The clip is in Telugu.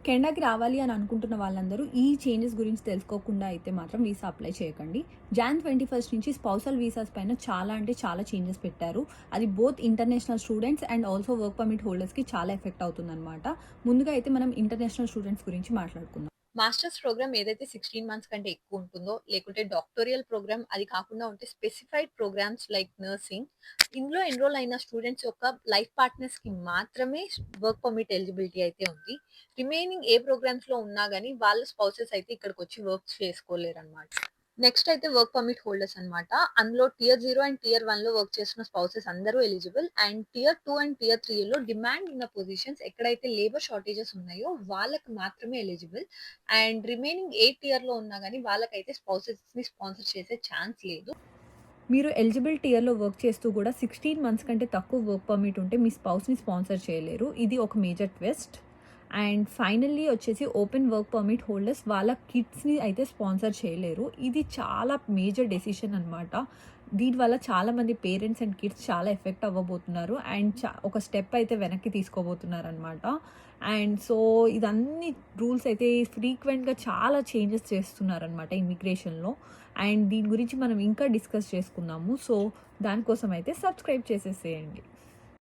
కెనడాకి రావాలి అని అనుకుంటున్న వాళ్ళందరూ ఈ చేంజెస్ గురించి తెలుసుకోకుండా అయితే మాత్రం వీసా అప్లై చేయకండి. జాన్ 21 నుంచి స్పౌసల్ వీసాస్ పైన చాలా అంటే చాలా చేంజెస్ పెట్టారు. అది both international students and also work permit హోల్డర్స్కి చాలా ఎఫెక్ట్ అవుతుందన్నమాట. ముందుగా అయితే మనం ఇంటర్నేషనల్ స్టూడెంట్స్ గురించి మాట్లాడుకుందాం. మాస్టర్స్ ప్రోగ్రామ్ ఏదైతే 16 మంత్స్ కంటే ఎక్కువ ఉంటుందో, లేకుంటే డాక్టోరియల్ ప్రోగ్రామ్ అది కాకుండా ఉంటే స్పెసిఫైడ్ ప్రోగ్రామ్స్ లైక్ నర్సింగ్, ఇందులో ఎన్రోల్ అయిన స్టూడెంట్స్ యొక్క లైఫ్ పార్ట్నర్స్‌కి మాత్రమే వర్క్ పర్మిట్ ఎలిజిబిలిటీ అయితే ఉంది. రిమైనింగ్ ఏ ప్రోగ్రామ్స్‌లో ఉన్నా గాని వాళ్ళ స్పౌసెస్ అయితే ఇక్కడికొచ్చి వర్క్ చేసుకోలేరన్నమాట. నెక్స్ట్ అయితే వర్క్ పర్మిట్ హోల్డర్స్ అన్నమాట. అందులో టియర్ 0 అండ్ టియర్ 1లో వర్క్ చేస్తున్న స్పౌసెస్ అందరూ eligible. And tier 2 and tier 3లో డిమాండ్ ఉన్న పొజిషన్స్ ఎక్కడైతే లేబర్ షార్టేజెస్ ఉన్నాయో వాళ్ళకి మాత్రమే ఎలిజిబుల్. అండ్ రిమైనింగ్ ఏ టియర్‌లో ఉన్నా గాని వాళ్ళకైతే స్పౌసెస్‌ని స్పాన్సర్ చేసే ఛాన్స్ లేదు. మీరు ఎలిజిబుల్ టియర్‌లో వర్క్ చేస్తూ కూడా 16 మంత్స్ కంటే తక్కువ వర్క్ పర్మిట్ ఉంటే మీ స్పౌస్‌ని స్పాన్సర్ చేయలేరు. ఇది ఒక మేజర్ ట్విస్ట్. అండ్ ఫైనల్లీ వచ్చేసి ఓపెన్ వర్క్ పర్మిట్ హోల్డర్స్ వాళ్ళ కిడ్స్‌ని అయితే స్పాన్సర్ చేయలేరు. ఇది చాలా మేజర్ డెసిషన్ అనమాట. దీనివల్ల చాలామంది పేరెంట్స్ అండ్ కిడ్స్ చాలా ఎఫెక్ట్ అవ్వబోతున్నారు. అండ్ ఒక స్టెప్ అయితే వెనక్కి తీసుకోబోతున్నారనమాట. అండ్ సో ఇదన్నీ రూల్స్ అయితే ఫ్రీక్వెంట్‌గా చాలా చేంజెస్ చేస్తున్నారనమాట ఇమ్మిగ్రేషన్‌లో. అండ్ దీని గురించి మనం ఇంకా డిస్కస్ చేసుకుందాము. సో దానికోసం అయితే సబ్స్క్రైబ్ చేసేసేయండి.